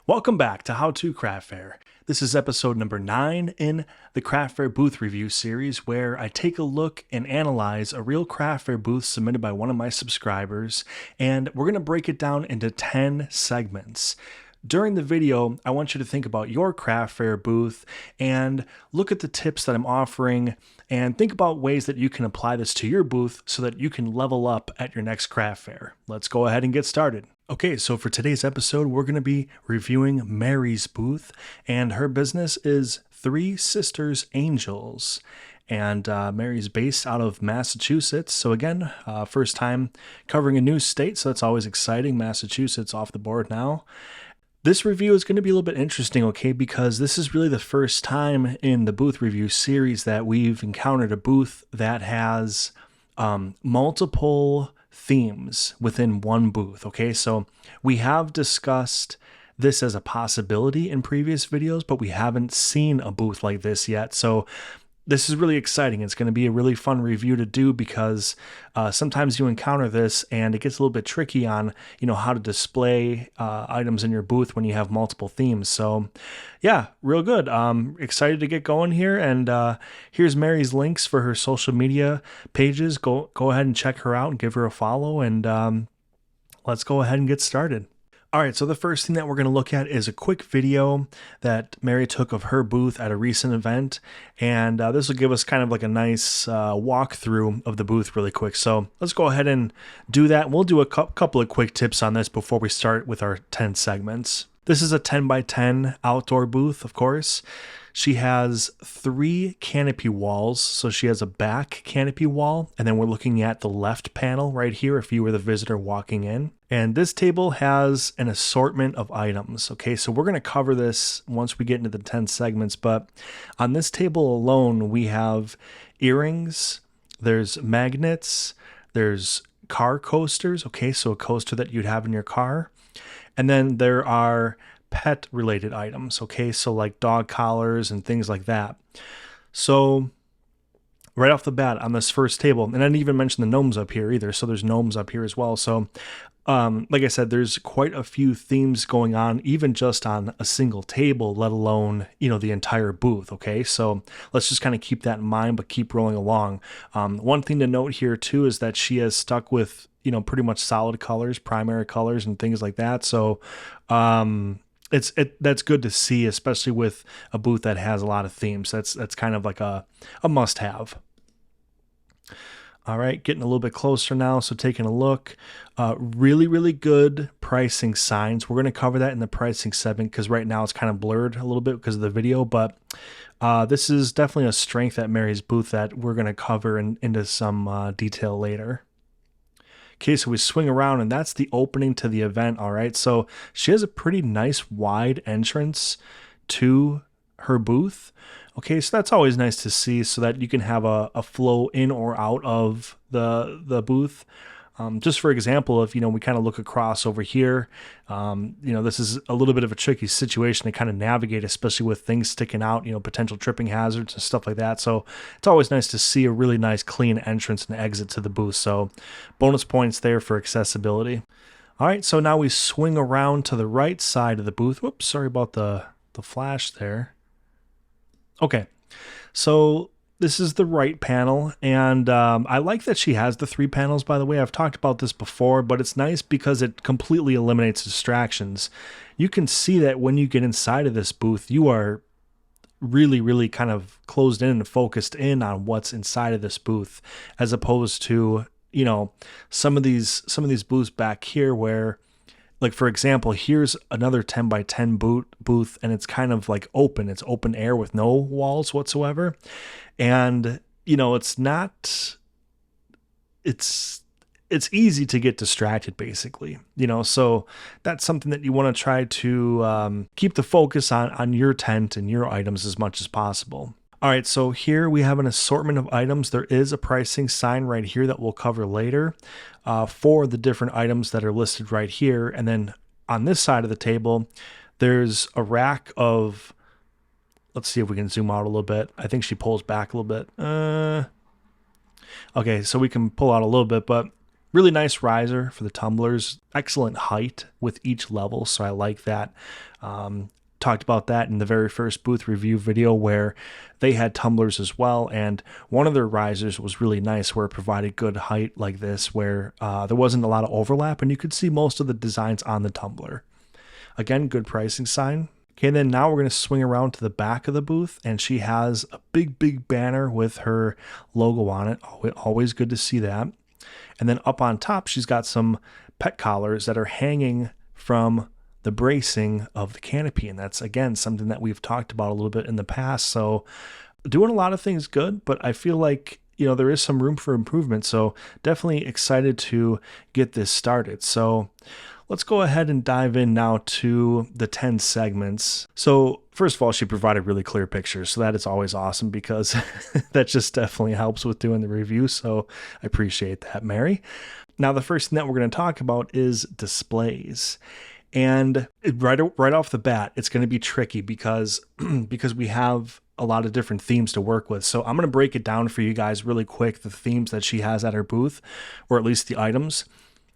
Welcome back to How to Craft Fair. This is episode number 9 in the Craft Fair Booth Review series, where I take a look and analyze a real craft fair booth submitted by one of my subscribers, and we're going to break it down into 10 segments. During the video, I want you to think about your craft fair booth and look at the tips that I'm offering and think about ways that you can apply this to your booth so that you can level up at your next craft fair. Let's go ahead and get started. Okay, so for today's episode, we're going to be reviewing Mary's booth, and her business is Three Sisters Angels. And Mary's based out of Massachusetts. So again, first time covering a new state, so that's always exciting. Massachusetts off the board now. This review is going to be a little bit interesting, okay, because this is really the first time in the booth review series that we've encountered a booth that has multiple themes within one booth, okay? So we have discussed this as a possibility in previous videos, but we haven't seen a booth like this yet. So this is really exciting. It's going to be a really fun review to do because sometimes you encounter this and it gets a little bit tricky on, how to display items in your booth when you have multiple themes. So yeah, real good. Excited to get going here. And here's Mary's links for her social media pages. Go ahead and check her out and give her a follow. And let's go ahead and get started. All right, so the first thing that we're going to look at is a quick video that Mary took of her booth at a recent event, and this will give us kind of like a nice walkthrough of the booth really quick. So let's go ahead and do that. We'll do a couple of quick tips on this before we start with our 10 segments. This is a 10 by 10 outdoor booth, of course. She has 3 canopy walls. So she has a back canopy wall, and then we're looking at the left panel right here if you were the visitor walking in. And this table has an assortment of items. Okay, so we're going to cover this once we get into the 10 segments, but on this table alone, we have earrings, there's magnets, there's car coasters. Okay, so a coaster that you'd have in your car. And then there are pet related items. Okay, so like dog collars and things like that. So right off the bat on this first table, and I didn't even mention the gnomes up here either. So there's gnomes up here as well. So like I said, there's quite a few themes going on, even just on a single table, let alone, the entire booth. Okay, so let's just kind of keep that in mind, but keep rolling along. One thing to note here too is that she has stuck with, pretty much solid colors, primary colors and things like that. So that's good to see, especially with a booth that has a lot of themes. That's kind of like a must have. All right, getting a little bit closer now. So taking a look, really, really good pricing signs. We're going to cover that in the pricing segment because right now it's kind of blurred a little bit because of the video, but this is definitely a strength at Mary's booth that we're going to cover into some detail later. Okay, so we swing around and that's the opening to the event. All right, so she has a pretty nice wide entrance to her booth. Okay, so that's always nice to see so that you can have a flow in or out of the booth. Just for example, if, we kind of look across over here, this is a little bit of a tricky situation to kind of navigate, especially with things sticking out, potential tripping hazards and stuff like that. So it's always nice to see a really nice clean entrance and exit to the booth. So bonus points there for accessibility. All right, so now we swing around to the right side of the booth. Whoops, sorry about the flash there. Okay, so this is the right panel, and I like that she has the 3 panels, by the way. I've talked about this before, but it's nice because it completely eliminates distractions. You can see that when you get inside of this booth, you are really, really kind of closed in and focused in on what's inside of this booth, as opposed to, some of these booths back here where, like, for example, here's another 10 by 10 booth, and it's kind of like open. It's open air with no walls whatsoever. And, it's easy to get distracted, basically, so that's something that you want to try to keep the focus on your tent and your items as much as possible. All right, so here we have an assortment of items. There is a pricing sign right here that we'll cover later for the different items that are listed right here. And then on this side of the table, there's a rack of, let's see if we can zoom out a little bit. I think she pulls back a little bit. Okay, so we can pull out a little bit, but Really nice riser for the tumblers, excellent height with each level, so I like that. Talked about that in the very first booth review video where they had tumblers as well, and one of their risers was really nice where it provided good height like this, where there wasn't a lot of overlap and you could see most of the designs on the tumbler. Again, good pricing sign. Okay, then now we're going to swing around to the back of the booth, and she has a big banner with her logo on it. Always good to see that. And then up on top, she's got some pet collars that are hanging from the bracing of the canopy. And that's, again, something that we've talked about a little bit in the past. So doing a lot of things good, but I feel like, there is some room for improvement. So definitely excited to get this started. So let's go ahead and dive in now to the 10 segments. So first of all, she provided really clear pictures. So that is always awesome because that just definitely helps with doing the review. So I appreciate that, Mary. Now, the first thing that we're going to talk about is displays. And right off the bat, it's going to be tricky because we have a lot of different themes to work with. So I'm going to break it down for you guys really quick, the themes that she has at her booth, or at least the items.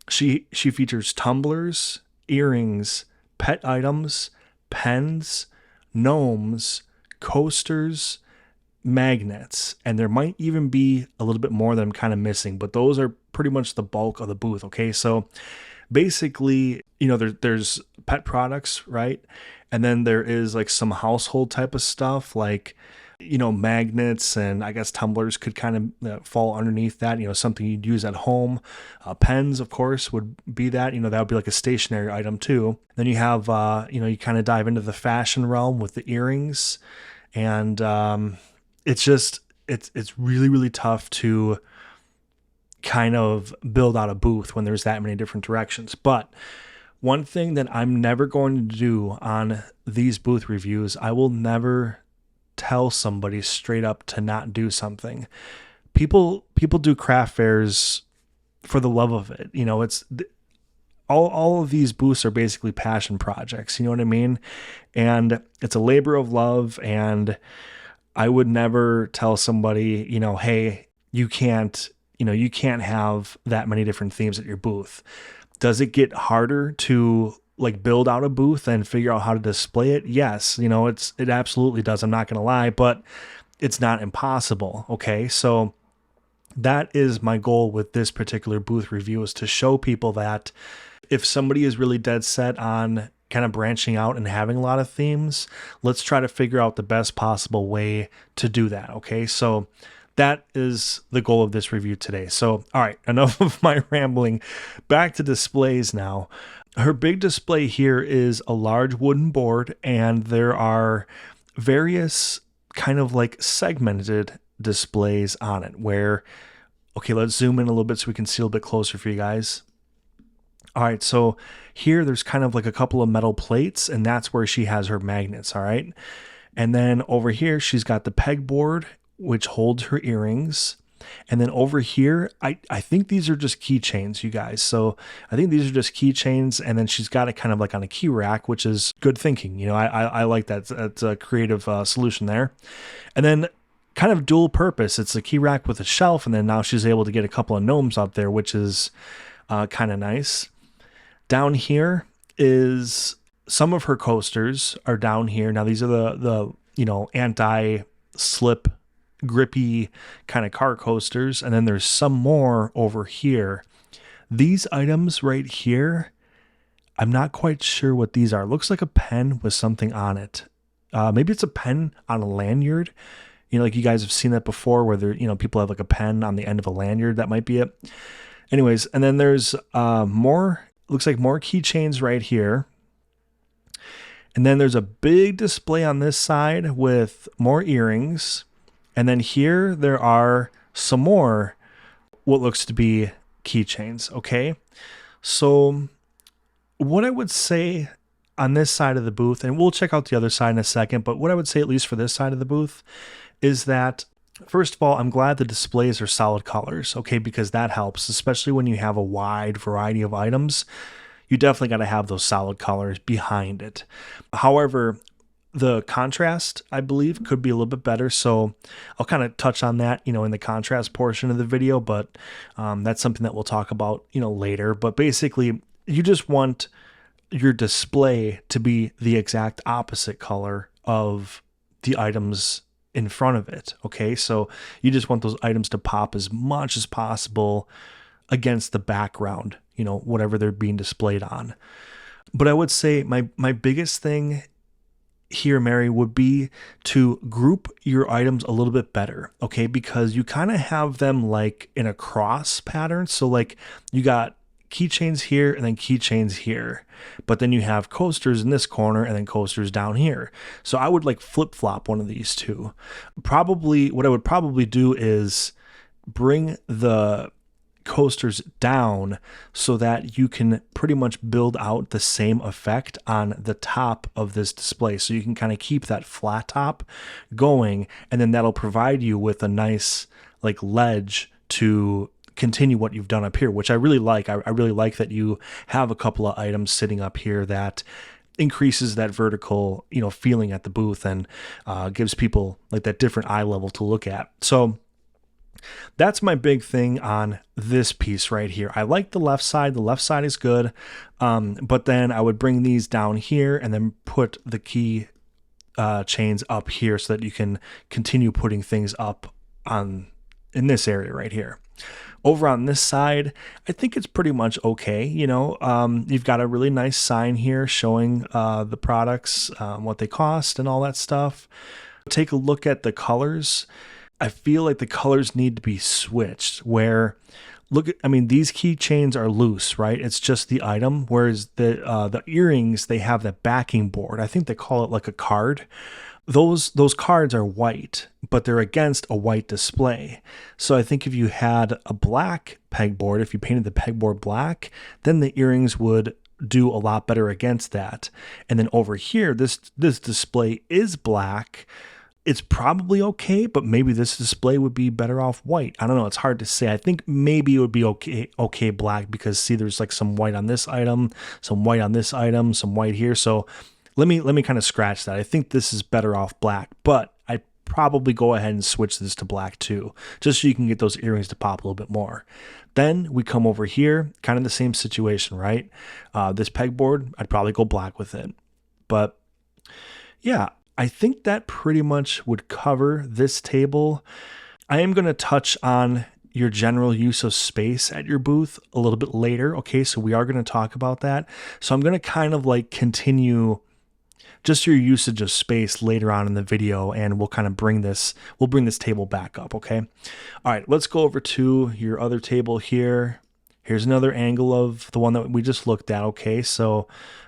She features tumblers, earrings, pet items, pens, gnomes, coasters, magnets, and there might even be a little bit more that I'm kind of missing, but those are pretty much the bulk of the booth. Okay, so basically, there's pet products, right? And then there is like some household type of stuff like, magnets, and I guess tumblers could kind of fall underneath that, something you'd use at home. Pens, of course, would be that, that would be like a stationary item too. Then you have, you kind of dive into the fashion realm with the earrings, and it's really tough to kind of build out a booth when there's that many different directions. But one thing that I'm never going to do on these booth reviews, I will never tell somebody straight up to not do something. People do craft fairs for the love of it. It's all of these booths are basically passion projects. You know what I mean? And it's a labor of love. And I would never tell somebody, hey, you can't have that many different themes at your booth. Does it get harder to like build out a booth and figure out how to display it? Yes, it absolutely does. I'm not going to lie, but it's not impossible. Okay. So that is my goal with this particular booth review, is to show people that if somebody is really dead set on kind of branching out and having a lot of themes, let's try to figure out the best possible way to do that. Okay. So that is the goal of this review today. So, all right, enough of my rambling. Back to displays now. Her big display here is a large wooden board, and there are various kind of like segmented displays on it where, okay, let's zoom in a little bit so we can see a little bit closer for you guys. All right, so here there's kind of like a couple of metal plates, and that's where she has her magnets, all right? And then over here, she's got the pegboard, which holds her earrings. And then over here, I think these are just keychains, you guys. So I think these are just keychains, and then she's got it kind of like on a key rack, which is good thinking. I like that. That's a creative solution there. And then kind of dual purpose. It's a key rack with a shelf, and then now she's able to get a couple of gnomes up there, which is kind of nice. Down here is some of her coasters are down here. Now these are the anti-slip grippy kind of car coasters, and then there's some more over here. These items right here, I'm not quite sure what these are. It looks like a pen with something on it. Maybe it's a pen on a lanyard. Like you guys have seen that before, where there, people have like a pen on the end of a lanyard. That might be it. Anyways, and then there's more. Looks like more keychains right here. And then there's a big display on this side with more earrings. And then here there are some more what looks to be keychains. Okay. So what I would say on this side of the booth, and we'll check out the other side in a second, but what I would say, at least for this side of the booth, is that first of all, I'm glad the displays are solid colors. Okay. Because that helps, especially when you have a wide variety of items. You definitely got to have those solid colors behind it. However, The contrast, I believe, could be a little bit better. So I'll kind of touch on that, in the contrast portion of the video, but that's something that we'll talk about, later. But basically, you just want your display to be the exact opposite color of the items in front of it. Okay. So you just want those items to pop as much as possible against the background, whatever they're being displayed on. But I would say my biggest thing here, Mary, would be to group your items a little bit better, okay? Because you kind of have them like in a cross pattern. So like you got keychains here and then keychains here, but then you have coasters in this corner and then coasters down here. So I would like flip flop one of these two. Probably what I would probably do is bring the coasters down so that you can pretty much build out the same effect on the top of this display. So you can kind of keep that flat top going, and then that'll provide you with a nice like ledge to continue what you've done up here, which I really like. I really like that you have a couple of items sitting up here that increases that vertical, feeling at the booth, and gives people like that different eye level to look at. So that's my big thing on this piece right here. I like the left side. The left side is good. But then I would bring these down here and then put the key chains up here so that you can continue putting things up in this area right here. Over on this side, I think it's pretty much okay. You've got a really nice sign here showing the products, what they cost and all that stuff. Take a look at the colors. I feel like the colors need to be switched where these keychains are loose, right? It's just the item. Whereas the earrings, they have that backing board. I think they call it like a card. Those cards are white, but they're against a white display. So I think if you had a black pegboard, if you painted the pegboard black, then the earrings would do a lot better against that. And then over here, this display is black. It's probably okay, but maybe this display would be better off white. I don't know. It's hard to say. I think maybe it would be okay black, because see, there's like some white on this item, some white on this item, some white here. So let me kind of scratch that. I think this is better off black, but I'd probably go ahead and switch this to black too, just so you can get those earrings to pop a little bit more. Then we come over here, kind of the same situation, right? This pegboard, I'd probably go black with it. But yeah, I think that pretty much would cover this table. I am going to touch on your general use of space at your booth a little bit later. Okay, so we are going to talk about that. So I'm going to kind of like continue just your usage of space later on in the video, and we'll kind of bring this table back up. Okay. All right, let's go over to your other table here. Here's another angle of the one that we just looked at. Okay, so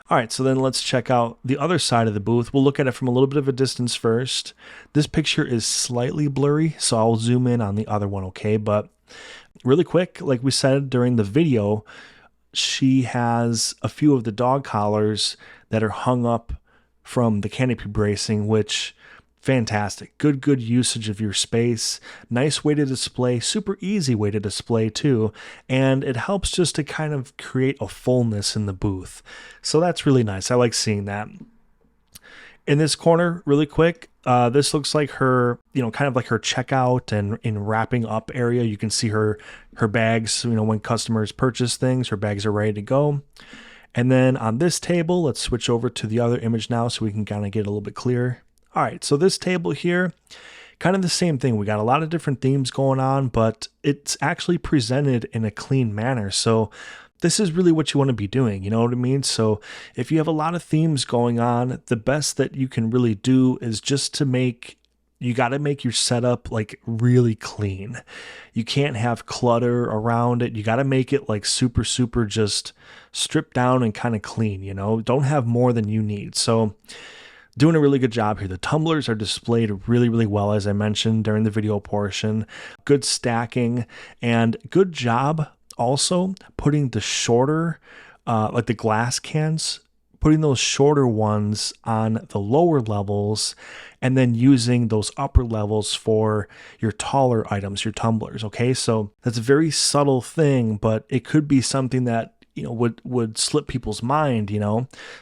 all right, so then let's check out the other side of the booth. We'll look at it from a little bit of a distance first. This picture is slightly blurry, so I'll zoom in on the other one, okay? But really quick, like we said during the video, she has a few of the dog collars that are hung up from the canopy bracing, which fantastic. Good usage of your space. Nice way to display, super easy way to display too. And it helps just to kind of create a fullness in the booth. So that's really nice. I like seeing that. In this corner, really quick, this looks like her, kind of like her checkout and in wrapping up area. You can see her bags, when customers purchase things, her bags are ready to go. And then on this table, let's switch over to the other image now so we can kind of get a little bit clearer. All right, so this table here, kind of the same thing. We got a lot of different themes going on, but it's actually presented in a clean manner. So this is really what you want to be doing, you know what I mean? So if you have a lot of themes going on, the best that you can really do is just to you got to make your setup like really clean. You can't have clutter around it. You got to make it like super just stripped down and kind of clean, Don't have more than you need. So doing a really good job here. The tumblers are displayed really well, as I mentioned during the video portion. Good stacking and good job also putting the shorter, like the glass cans, putting those shorter ones on the lower levels and then using those upper levels for your taller items, your tumblers. Okay, so that's a very subtle thing, but it could be something that would slip people's mind.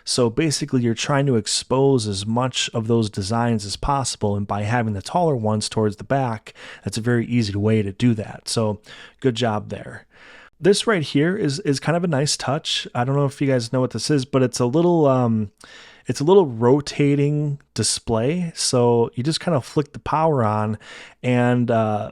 So basically you're trying to expose as much of those designs as possible, and by having the taller ones towards the back, that's a very easy way to do that. So good job there. This right here is kind of a nice touch. I don't know if you guys know what this is, but it's a little rotating display. So you just kind of flick the power on, and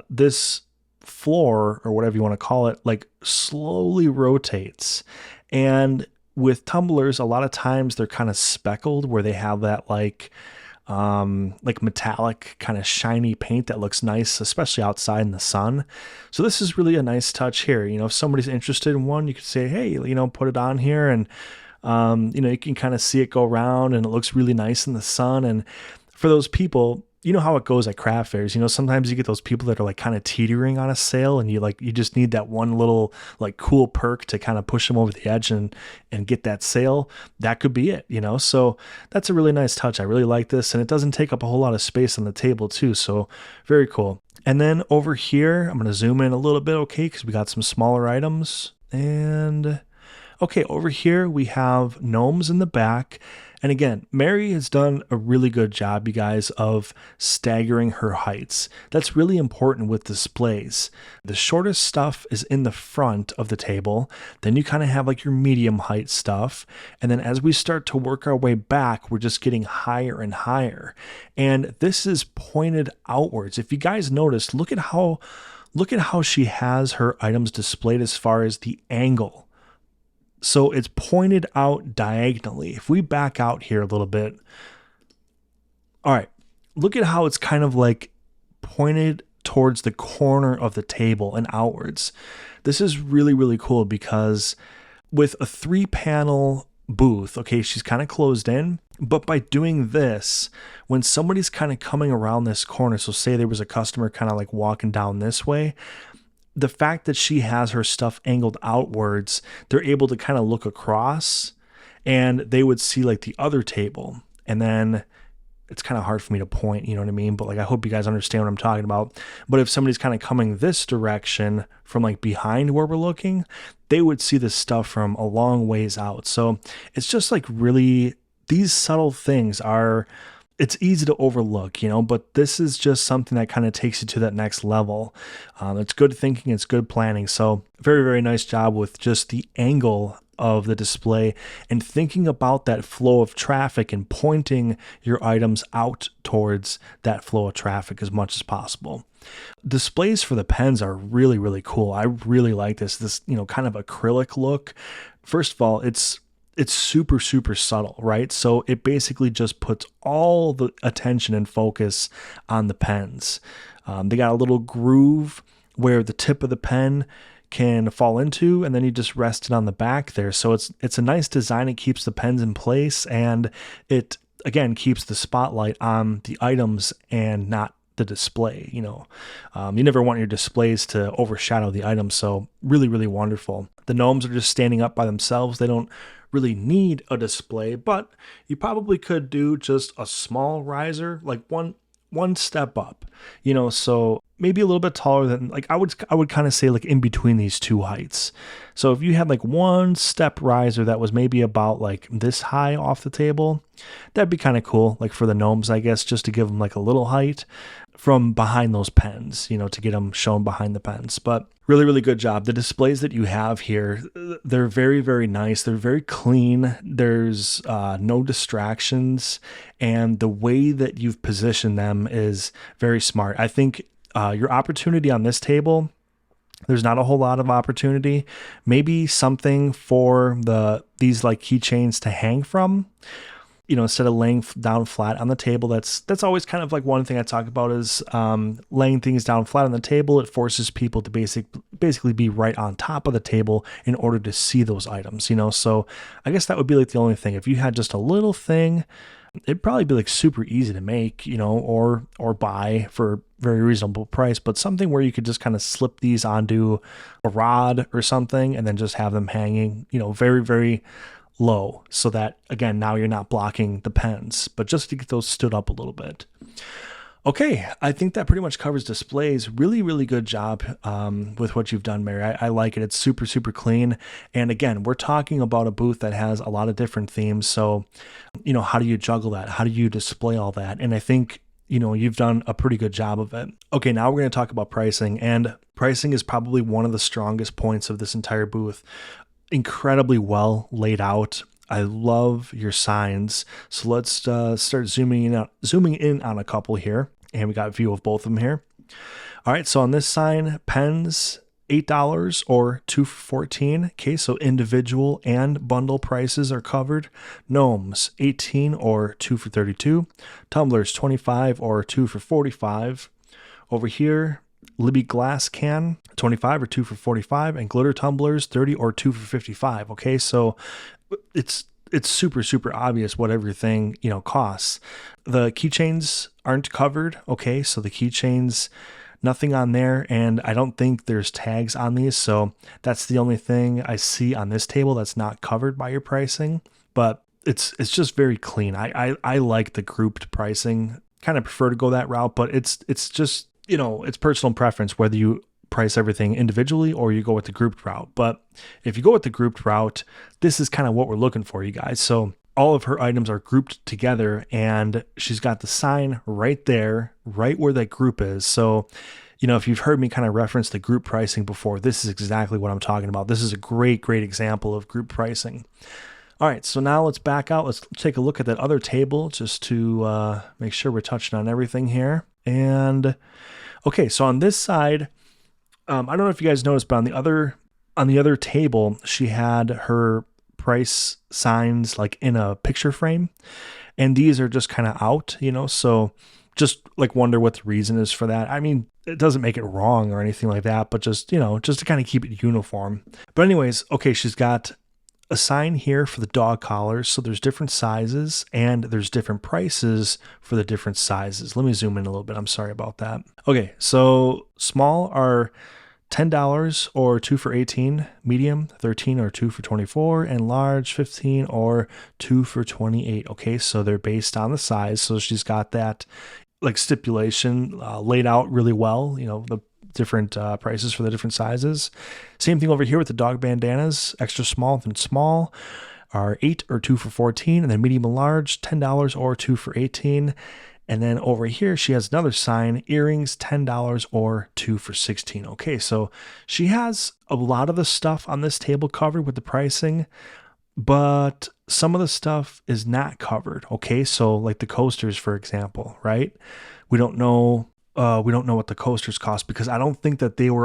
this floor, or whatever you want to call it, like slowly rotates. And with tumblers, a lot of times they're kind of speckled, where they have that like metallic kind of shiny paint that looks nice, especially outside in the sun. So this is really a nice touch here. If somebody's interested in one, you could say, hey, put it on here, and you can kind of see it go around, and it looks really nice in the sun. And for those people, you know how it goes at craft fairs. Sometimes you get those people that are like kind of teetering on a sale, and you just need that one little like cool perk to kind of push them over the edge and get that sale. That could be it, So that's a really nice touch. I really like this, and it doesn't take up a whole lot of space on the table too. So very cool. And then over here, I'm going to zoom in a little bit, okay, because we got some smaller items. And okay, over here we have gnomes in the back. And again, Mary has done a really good job, you guys, of staggering her heights. That's really important with displays. The shortest stuff is in the front of the table. Then you kind of have like your medium height stuff. And then as we start to work our way back, we're just getting higher and higher. And this is pointed outwards. If you guys notice, look at how she has her items displayed as far as the angle. So it's pointed out diagonally. If we back out here a little bit, all right, look at how it's kind of like pointed towards the corner of the table and outwards. This is really, really cool, because with a 3-panel booth, okay, she's kind of closed in, but by doing this, when somebody's kind of coming around this corner, so say there was a customer kind of like walking down this way, the fact that she has her stuff angled outwards, they're able to kind of look across, and they would see like the other table. And then it's kind of hard for me to point, you know what I mean? But like, I hope you guys understand what I'm talking about. But if somebody's kind of coming this direction from like behind where we're looking, they would see this stuff from a long ways out. So it's just like really, these subtle things are, it's easy to overlook, but this is just something that kind of takes you to that next level. It's good thinking, it's good planning. So very, very nice job with just the angle of the display and thinking about that flow of traffic and pointing your items out towards that flow of traffic as much as possible. Displays for the pens are really, really cool. I really like this kind of acrylic look. First of all, it's super, super subtle, right? So it basically just puts all the attention and focus on the pens. They got a little groove where the tip of the pen can fall into, and then you just rest it on the back there. So it's a nice design. It keeps the pens in place, and it, again, keeps the spotlight on the items and not the display. You never want your displays to overshadow the items. So really, really wonderful. The gnomes are just standing up by themselves. They don't really need a display, but you probably could do just a small riser, like one step up, so maybe a little bit taller than, like, I would kind of say like in between these two heights. So if you had like one step riser that was maybe about like this high off the table, that'd be kind of cool, like for the gnomes, I guess, just to give them like a little height from behind those pens, to get them shown behind the pens. But really, really good job. The displays that you have here, they're very, very nice. They're very clean. There's no distractions. And the way that you've positioned them is very smart. I think your opportunity on this table, there's not a whole lot of opportunity. Maybe something for these like keychains to hang from. Instead of laying down flat on the table. That's always kind of like one thing I talk about is laying things down flat on the table. It forces people to basically be right on top of the table in order to see those items, So I guess that would be like the only thing. If you had just a little thing, it'd probably be like super easy to make, or buy for very reasonable price, but something where you could just kind of slip these onto a rod or something and then just have them hanging, very, very low, so that, again, now you're not blocking the pens, but just to get those stood up a little bit. Okay, I think that pretty much covers displays. Really, really good job with what you've done, Mary. I like it. It's super, super clean. And again, we're talking about a booth that has a lot of different themes. So, how do you juggle that? How do you display all that? And I think, you've done a pretty good job of it. Okay, now we're going to talk about pricing. And pricing is probably one of the strongest points of this entire booth. Incredibly well laid out. I love your signs. So let's start zooming in on a couple here. And we got a view of both of them here. All right, so on this sign, pens, $8 or 2 for $14. Okay, so individual and bundle prices are covered. Gnomes, 18 or 2 for $32. Tumblers, 25 or 2 for $45. Over here, Libby glass can, 25 or 2 for $45, and glitter tumblers, 30 or 2 for $55. Okay, so it's super, super obvious what everything, costs. The keychains aren't covered. Okay, so the keychains, nothing on there, and I don't think there's tags on these, so that's the only thing I see on this table that's not covered by your pricing. But it's just very clean. I like the grouped pricing. Kind of prefer to go that route, but it's just, it's personal preference whether you price everything individually or you go with the grouped route. But if you go with the grouped route, this is kind of what we're looking for, you guys. So all of her items are grouped together, and she's got the sign right there, right where that group is. So, if you've heard me kind of reference the group pricing before, this is exactly what I'm talking about. This is a great, great example of group pricing. All right, so now let's back out. Let's take a look at that other table just to make sure we're touching on everything here. And okay, so on this side, I don't know if you guys noticed, but on the other table, she had her price signs like in a picture frame, and these are just kind of out, so just like wonder what the reason is for that. I mean, it doesn't make it wrong or anything like that, but just, just to kind of keep it uniform. But anyways, okay, she's got a sign here for the dog collars. So there's different sizes and there's different prices for the different sizes. Let me zoom in a little bit. I'm sorry about that. Okay, so small are $10 or 2 for $18, medium 13 or 2 for $24, and large 15 or 2 for $28. Okay, so they're based on the size. So she's got that like stipulation laid out really well, the different prices for the different sizes. Same thing over here with the dog bandanas, extra small and small are 8 or 2 for $14, and then medium and large $10 or 2 for $18. And then over here, she has another sign, earrings, $10 or 2 for $16. Okay, so she has a lot of the stuff on this table covered with the pricing, but some of the stuff is not covered. Okay, so like the coasters, for example, right? We don't know what the coasters cost because I don't think that there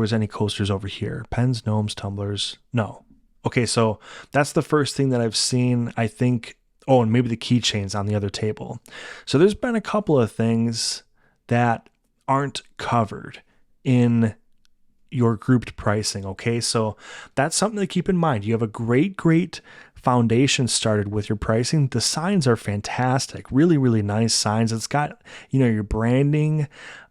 was any coasters over here. Pens, gnomes, tumblers, no. Okay, so that's the first thing that I've seen, I think. Oh, and maybe the keychains on the other table. So there's been a couple of things that aren't covered in your grouped pricing. Okay, so that's something to keep in mind. You have a great foundation started with your pricing. The signs are fantastic, really, really nice signs. It's got, your branding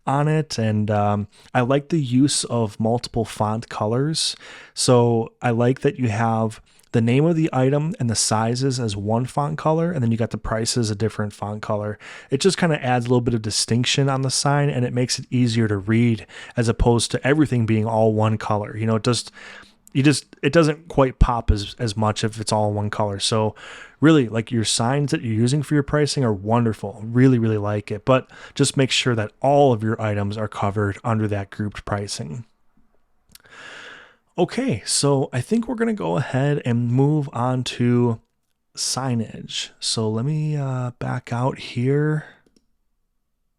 on it, and I like the use of multiple font colors. So I like that you have the name of the item and the sizes as one font color, and then you got the prices a different font color. It just kind of adds a little bit of distinction on the sign, and it makes it easier to read as opposed to everything being all one color. It doesn't quite pop as much if it's all one color. So really, like, your signs that you're using for your pricing are wonderful. Really, really like it, but just make sure that all of your items are covered under that grouped pricing. Okay, so I think we're going to go ahead and move on to signage. So let me back out here,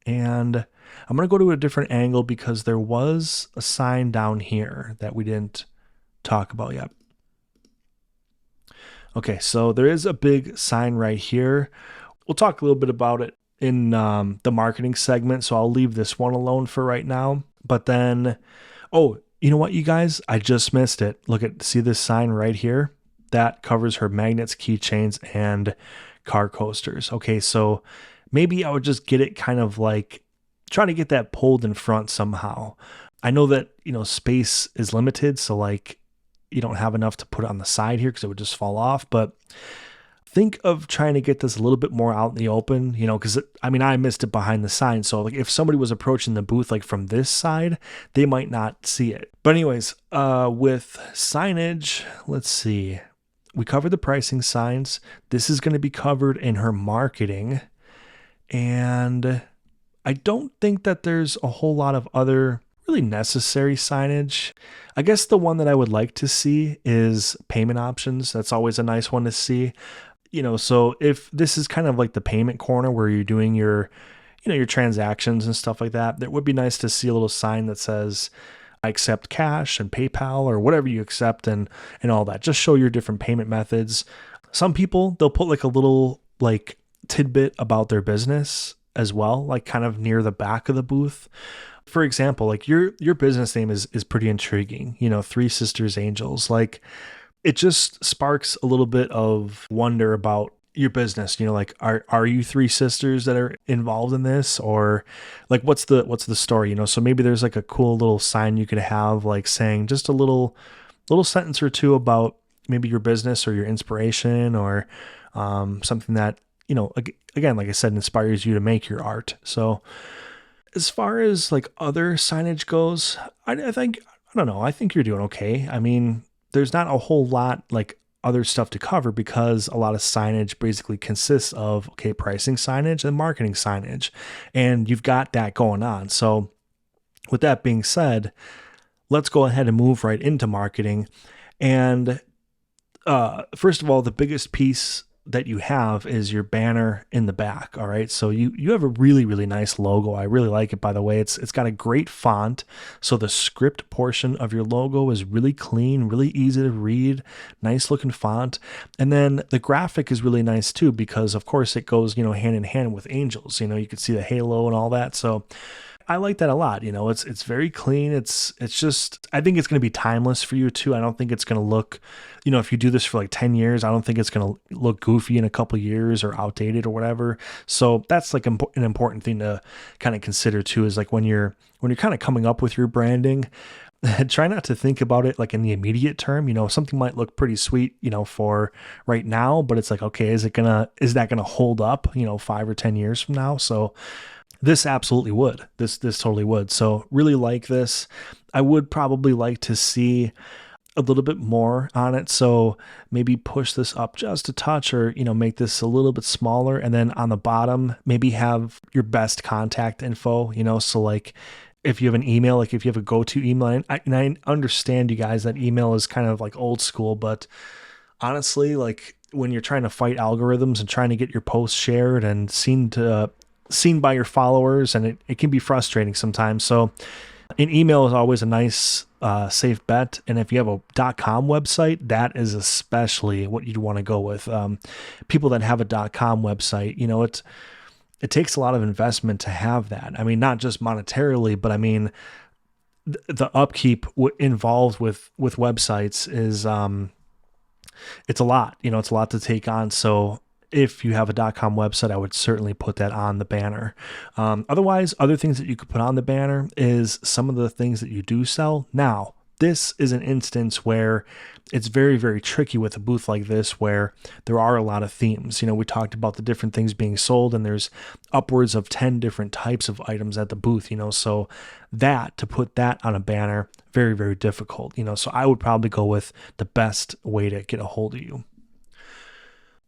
and I'm going to go to a different angle because there was a sign down here that we didn't talk about yet. Okay, so there is a big sign right here. We'll talk a little bit about it in the marketing segment, so I'll leave this one alone for right now. But then, you know what, you guys? I just missed it. See this sign right here? That covers her magnets, keychains, and car coasters. Okay, so maybe I would just get it kind of like, try to get that pulled in front somehow. I know that, space is limited, so like you don't have enough to put on the side here because it would just fall off, but think of trying to get this a little bit more out in the open, because I missed it behind the sign. So like if somebody was approaching the booth like from this side, they might not see it. But anyways, with signage, let's see. We covered the pricing signs. This is going to be covered in her marketing. And I don't think that there's a whole lot of other really necessary signage. I guess the one that I would like to see is payment options. That's always a nice one to see. So if this is kind of like the payment corner where you're doing your transactions and stuff like that, it would be nice to see a little sign that says, I accept cash and PayPal or whatever you accept and all that. Just show your different payment methods. Some people, they'll put like a little like tidbit about their business as well, like kind of near the back of the booth. For example, like your business name is pretty intriguing, Three Sisters Angels. Like it just sparks a little bit of wonder about your business, like are you three sisters that are involved in this, or like what's the story, So maybe there's like a cool little sign you could have like saying just a little sentence or two about maybe your business or your inspiration or something that, again, like I said, inspires you to make your art. So as far as like other signage goes, I don't know. I think you're doing okay. I mean, there's not a whole lot like other stuff to cover because a lot of signage basically consists of, pricing signage and marketing signage, and you've got that going on. So with that being said, let's go ahead and move right into marketing. And first of all, the biggest piece that you have is your banner in the back. All right. So you have a really, really nice logo. I really like it, by the way. It's got a great font. So the script portion of your logo is really clean, really easy to read, nice looking font. And then the graphic is really nice too, because of course it goes, hand in hand with angels. You can see the halo and all that. So I like that a lot. It's very clean. It's just, I think it's going to be timeless for you too. I don't think it's going to look, if you do this for like 10 years, I don't think it's going to look goofy in a couple years or outdated or whatever. So that's like an important thing to kind of consider too, is like when you're kind of coming up with your branding, try not to think about it like in the immediate term. Something might look pretty sweet, for right now, but it's like, okay, is that going to hold up, 5 or 10 years from now? So this absolutely would. This totally would. So really like this. I would probably like to see a little bit more on it. So maybe push this up just a touch, or, make this a little bit smaller. And then on the bottom, maybe have your best contact info, so like if you have an email, like if you have a go-to email, and I understand you guys that email is kind of like old school, but honestly, like when you're trying to fight algorithms and trying to get your posts shared and seen by your followers, and it can be frustrating sometimes. So an email is always a nice safe bet. And if you have a .com website, that is especially what you'd want to go with. People that have a .com website, it takes a lot of investment to have that. I mean, not just monetarily, but I mean, the upkeep involved with websites is, it's a lot, it's a lot to take on. So if you have a .com website, I would certainly put that on the banner. Otherwise, other things that you could put on the banner is some of the things that you do sell. Now, this is an instance where it's very, very tricky with a booth like this, where there are a lot of themes. We talked about the different things being sold, and there's upwards of 10 different types of items at the booth, so to put that on a banner, very, very difficult, so I would probably go with the best way to get a hold of you.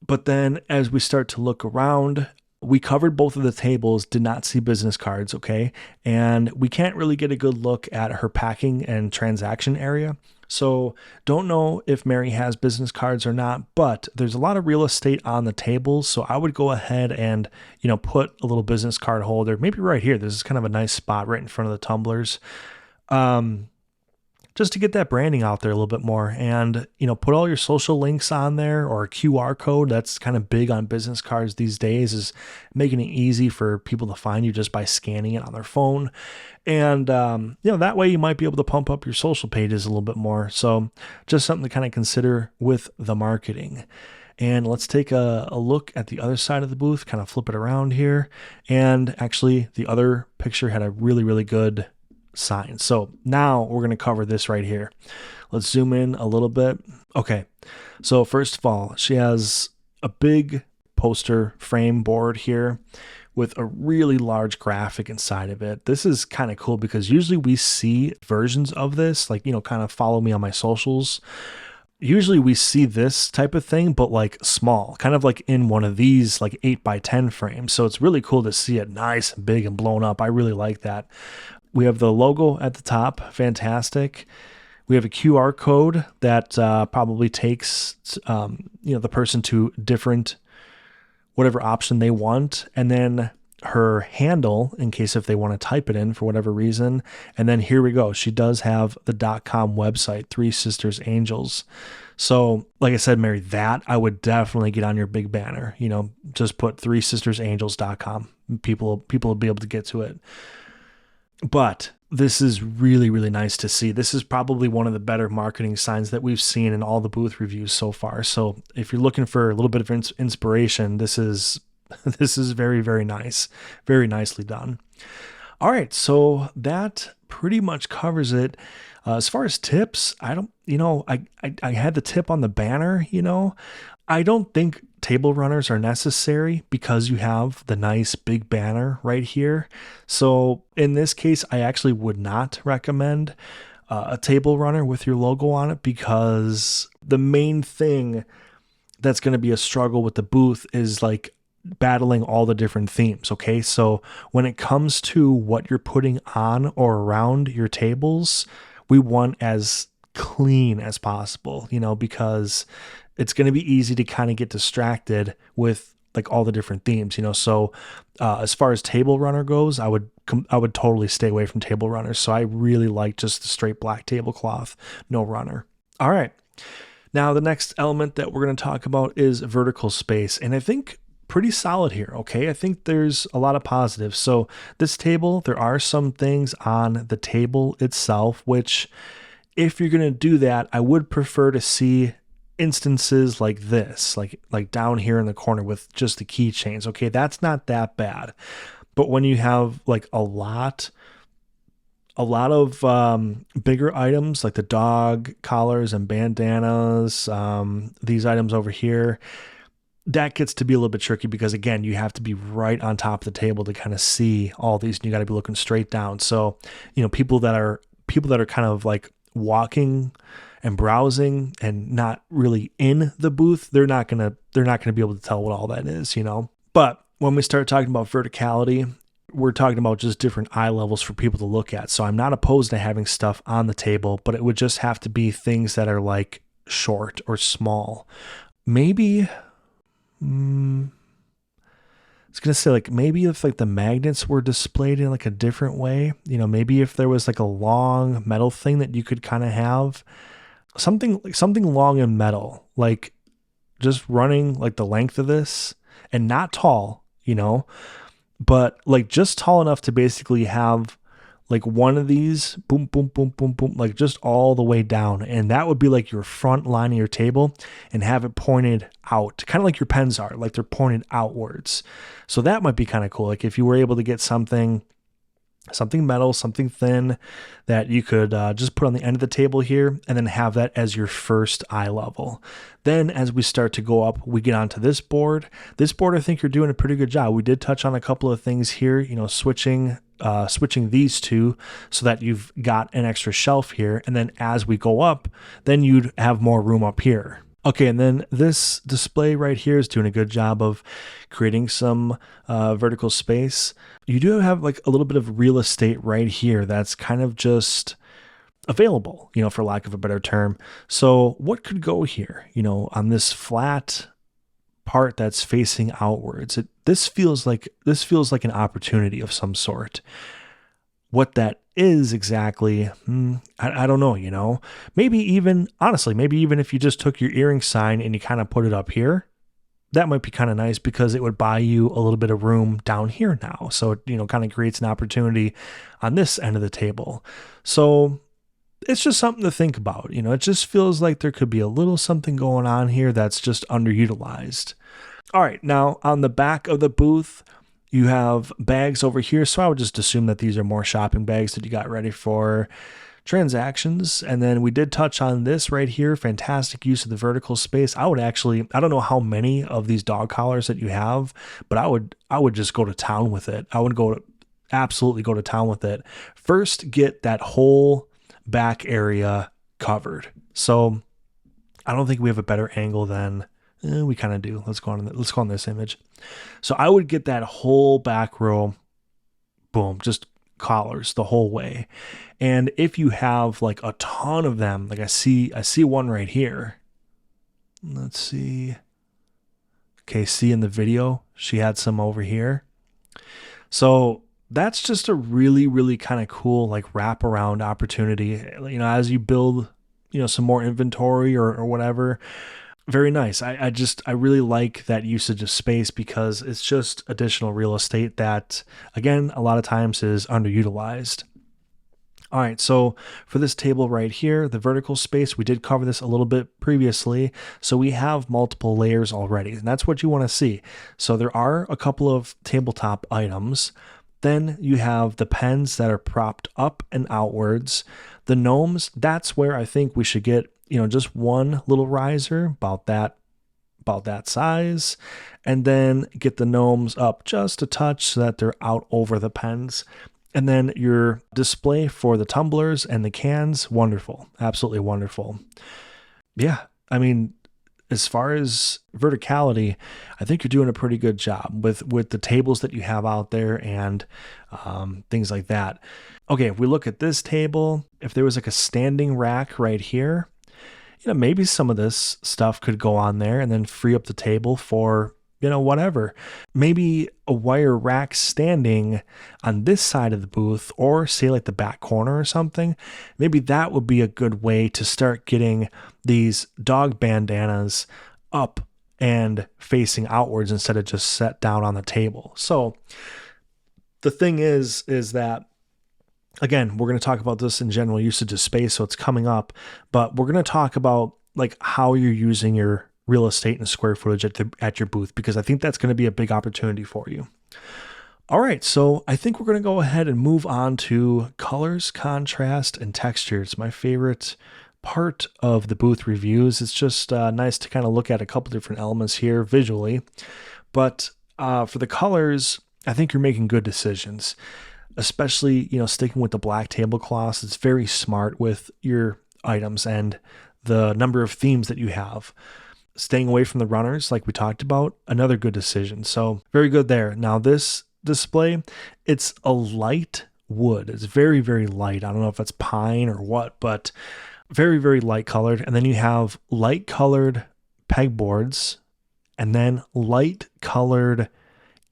But then as we start to look around, we covered both of the tables, did not see business cards, okay? And we can't really get a good look at her packing and transaction area. So don't know if Mary has business cards or not, but there's a lot of real estate on the tables. So I would go ahead and, put a little business card holder, maybe right here. This is kind of a nice spot right in front of the tumblers. Just to get that branding out there a little bit more, and, put all your social links on there, or a QR code. That's kind of big on business cards these days, is making it easy for people to find you just by scanning it on their phone. And, that way you might be able to pump up your social pages a little bit more. So just something to kind of consider with the marketing. And let's take a look at the other side of the booth, kind of flip it around here. And actually the other picture had a really, really good sign. So now we're going to cover this right here. Let's zoom in a little bit. Okay. So first of all, she has a big poster frame board here with a really large graphic inside of it. This is kind of cool because usually we see versions of this, like, kind of follow me on my socials. Usually we see this type of thing, but like small, kind of like in one of these like 8x10 frames. So it's really cool to see it nice and big and blown up. I really like that. We have the logo at the top. Fantastic. We have a QR code that probably takes the person to different whatever option they want, and then her handle in case if they want to type it in for whatever reason. And then here we go. She does have the .com website, Three Sisters Angels. So like I said, Mary, that I would definitely get on your big banner. Just put threesistersangels.com. People will be able to get to it. But this is really, really nice to see. This is probably one of the better marketing signs that we've seen in all the booth reviews so far. So if you're looking for a little bit of inspiration, this is very, very nice. Very nicely done. All right. So that pretty much covers it. As far as tips, I had the tip on the banner, I don't think table runners are necessary because you have the nice big banner right here. So in this case, I actually would not recommend a table runner with your logo on it, because the main thing that's going to be a struggle with the booth is like battling all the different themes. Okay. So when it comes to what you're putting on or around your tables, we want as clean as possible, because it's going to be easy to kind of get distracted with like all the different themes, So as far as table runner goes, I would totally stay away from table runners. So I really like just the straight black tablecloth, no runner. All right. Now the next element that we're going to talk about is vertical space. And I think pretty solid here. Okay. I think there's a lot of positives. So this table, there are some things on the table itself, which if you're going to do that, I would prefer to see instances like this, like down here in the corner with just the keychains. Okay, that's not that bad. But when you have like a lot of bigger items like the dog collars and bandanas, these items over here, that gets to be a little bit tricky because again, you have to be right on top of the table to kind of see all these, and you got to be looking straight down. So, people that are kind of like walking and browsing and not really in the booth, they're not gonna be able to tell what all that is, But when we start talking about verticality, we're talking about just different eye levels for people to look at. So I'm not opposed to having stuff on the table, but it would just have to be things that are like short or small. Maybe, I was going to say like maybe if like the magnets were displayed in like a different way, maybe if there was like a long metal thing that you could kind of have something long and metal, like just running like the length of this and not tall, but like just tall enough to basically have like one of these boom, boom, boom, boom, boom, like just all the way down. And that would be like your front line of your table and have it pointed out, kind of like your pens are, like they're pointed outwards. So that might be kind of cool. Like if you were able to get something metal, something thin that you could just put on the end of the table here and then have that as your first eye level. Then as we start to go up, we get onto this board. This board, I think you're doing a pretty good job. We did touch on a couple of things here, switching these two so that you've got an extra shelf here. And then as we go up, then you'd have more room up here. Okay, and then this display right here is doing a good job of creating some vertical space. You do have like a little bit of real estate right here that's kind of just available, for lack of a better term. So what could go here, on this flat part that's facing outwards? This feels like an opportunity of some sort. What that is exactly, I don't know, maybe even if you just took your earring sign and you kind of put it up here, that might be kind of nice because it would buy you a little bit of room down here now. So it, kind of creates an opportunity on this end of the table. So it's just something to think about. It just feels like there could be a little something going on here that's just underutilized. All right, now on the back of the booth, you have bags over here. So I would just assume that these are more shopping bags that you got ready for transactions. And then we did touch on this right here. Fantastic use of the vertical space. I don't know how many of these dog collars that you have, but I would just go to town with it. Absolutely go to town with it. First, get that whole back area covered. So I don't think we have a better angle than we kind of do. Let's go on this image. So I would get that whole back row, boom, just collars the whole way. And if you have like a ton of them, like I see one right here. Let's see. Okay, see in the video, she had some over here. So that's just a really, really kind of cool like wraparound opportunity. You know, as you build, you know, some more inventory or whatever. Very nice. I really like that usage of space because it's just additional real estate that, again, a lot of times is underutilized. All right, so for this table right here, the vertical space, we did cover this a little bit previously. So we have multiple layers already, and that's what you want to see. So there are a couple of tabletop items. Then you have the pens that are propped up and outwards. The gnomes, that's where I think we should get, you know, just one little riser about that size, and then get the gnomes up just a touch so that they're out over the pens. And then your display for the tumblers and the cans, wonderful, absolutely wonderful. Yeah, I mean, as far as verticality, I think you're doing a pretty good job with the tables that you have out there and things like that. Okay, if we look at this table, if there was like a standing rack right here, you know, maybe some of this stuff could go on there and then free up the table for, you know, whatever. Maybe a wire rack standing on this side of the booth, or say like the back corner or something. Maybe that would be a good way to start getting these dog bandanas up and facing outwards instead of just set down on the table. So the thing is that, again, we're going to talk about this in general usage of space, so it's coming up, but we're going to talk about like how you're using your real estate and square footage at your booth, because I think that's going to be a big opportunity for you. All right, so I think we're going to go ahead and move on to colors, contrast, and texture. It's my favorite part of the booth reviews. It's just nice to kind of look at a couple different elements here visually, but for the colors, I think you're making good decisions. Especially, you know, sticking with the black tablecloths. It's very smart with your items and the number of themes that you have. Staying away from the runners, like we talked about, another good decision. So very good there. Now this display, it's a light wood. It's very, very light. I don't know if it's pine or what, but very, very light colored. And then you have light colored pegboards and then light colored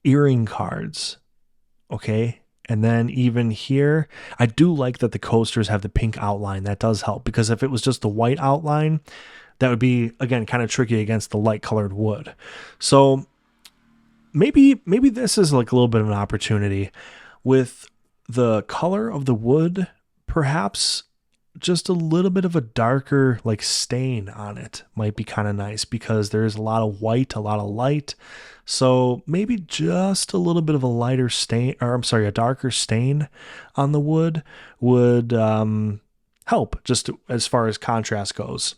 earring cards. Okay. And then even here, I do like that the coasters have the pink outline. That does help, because if it was just the white outline, that would be, again, kind of tricky against the light colored wood. So maybe this is like a little bit of an opportunity with the color of the wood, perhaps just a little bit of a darker like stain on it might be kind of nice, because there's a lot of white, a lot of light. So maybe just a little bit of a lighter stain, or I'm sorry, a darker stain on the wood would help just as far as contrast goes.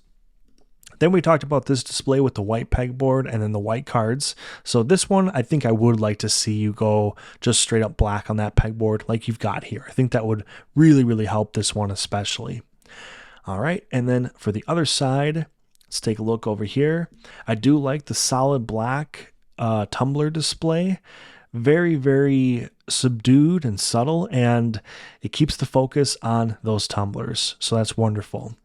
Then we talked about this display with the white pegboard and then the white cards. So this one, I think I would like to see you go just straight up black on that pegboard like you've got here. I think that would really, really help this one especially. All right, and then for the other side, let's take a look over here. I do like the solid black tumbler display. Very, very subdued and subtle, and it keeps the focus on those tumblers. So that's wonderful.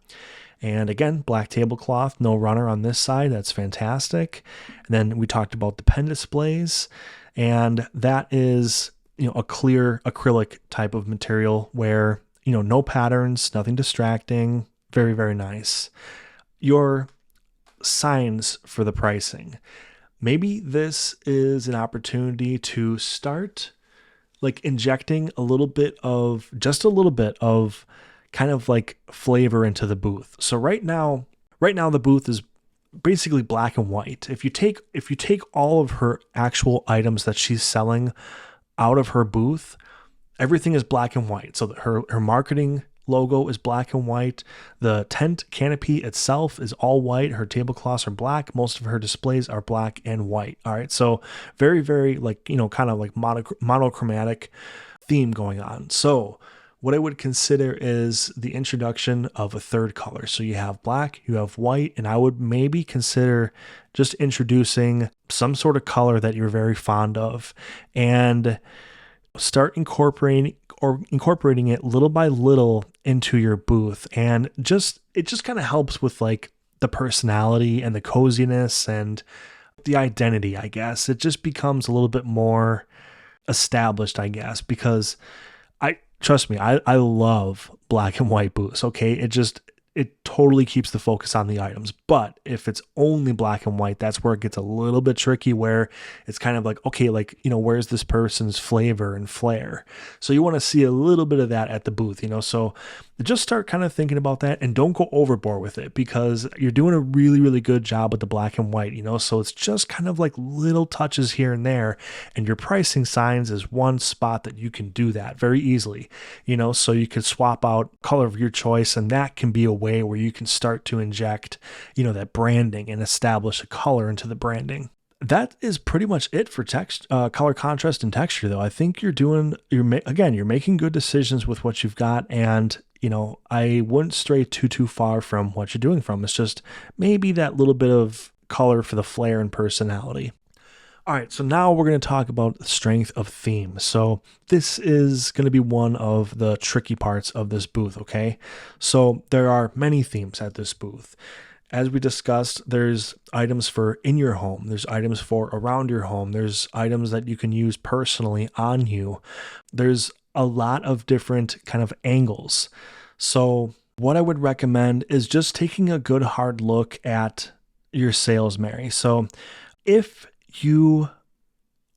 And again, black tablecloth, no runner on this side. That's fantastic. And then we talked about the pen displays, and that is, you know, a clear acrylic type of material where, you know, no patterns, nothing distracting. Very, very nice. Your signs for the pricing. Maybe this is an opportunity to start like injecting just a little bit of kind of like flavor into the booth. So right now the booth is basically black and white. If you take all of her actual items that she's selling out of her booth, everything is black and white. So that her marketing logo is black and white. The tent canopy itself is all white. Her tablecloths are black. Most of her displays are black and white. All right. So very, very like, kind of like monochromatic theme going on. So what I would consider is the introduction of a third color. So you have black, you have white, and I would maybe consider just introducing some sort of color that you're very fond of and start incorporating it little by little into your booth. And it just kind of helps with like the personality and the coziness and the identity, I guess. It just becomes a little bit more established, I guess, because trust me, I love black and white booths. Okay. It totally keeps the focus on the items. But if it's only black and white, that's where it gets a little bit tricky, where it's kind of like, okay, like, where's this person's flavor and flair? So you want to see a little bit of that at the booth, so just start kind of thinking about that and don't go overboard with it, because you're doing a really, really good job with the black and white, so it's just kind of like little touches here and there. And your pricing signs is one spot that you can do that very easily, so you can swap out color of your choice, and that can be a way where you can start to inject, that branding and establish a color into the branding. That is pretty much it for color contrast and texture, though. I think you're making good decisions with what you've got, and I wouldn't stray too far from what you're doing from. It's just maybe that little bit of color for the flair and personality. All right, so now we're going to talk about the strength of theme. So this is going to be one of the tricky parts of this booth, okay? So there are many themes at this booth. As we discussed, there's items for in your home. There's items for around your home. There's items that you can use personally on you. There's a lot of different kind of angles. So what I would recommend is just taking a good hard look at your sales, Mary. So if you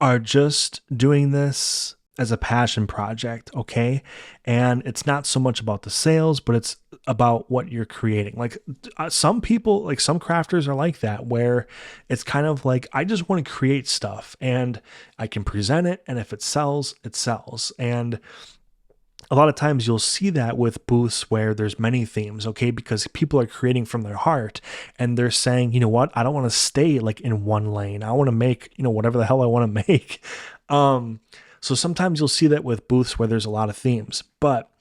are just doing this as a passion project, okay, and it's not so much about the sales, but it's about what you're creating. Like some people, like some crafters are like that, where it's kind of like, I just want to create stuff and I can present it, and if it sells, it sells. And a lot of times you'll see that with booths where there's many themes, okay, because people are creating from their heart and they're saying, you know what, I don't want to stay like in one lane. I want to make, whatever the hell I want to make. So sometimes you'll see that with booths where there's a lot of themes. But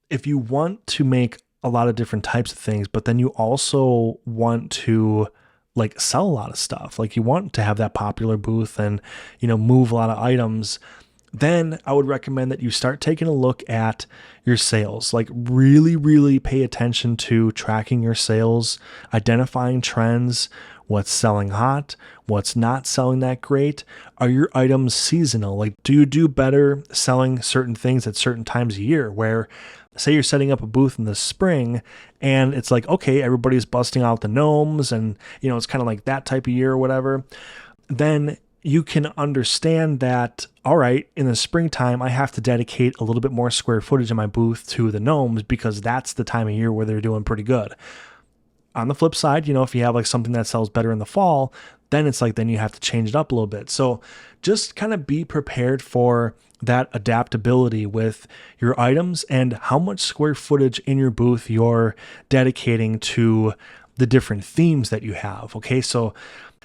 if you want to make a lot of different types of things, but then you also want to like sell a lot of stuff, like you want to have that popular booth and, move a lot of items, then I would recommend that you start taking a look at your sales. Like really, really pay attention to tracking your sales, identifying trends, what's selling hot, what's not selling that great. Are your items seasonal? Like, do you do better selling certain things at certain times of year, where say you're setting up a booth in the spring and it's like, okay, everybody's busting out the gnomes and, it's kind of like that type of year or whatever. Then you can understand that, all right, in the springtime, I have to dedicate a little bit more square footage in my booth to the gnomes because that's the time of year where they're doing pretty good. On the flip side, if you have like something that sells better in the fall, then it's like, then you have to change it up a little bit. So just kind of be prepared for that adaptability with your items and how much square footage in your booth you're dedicating to the different themes that you have. Okay, so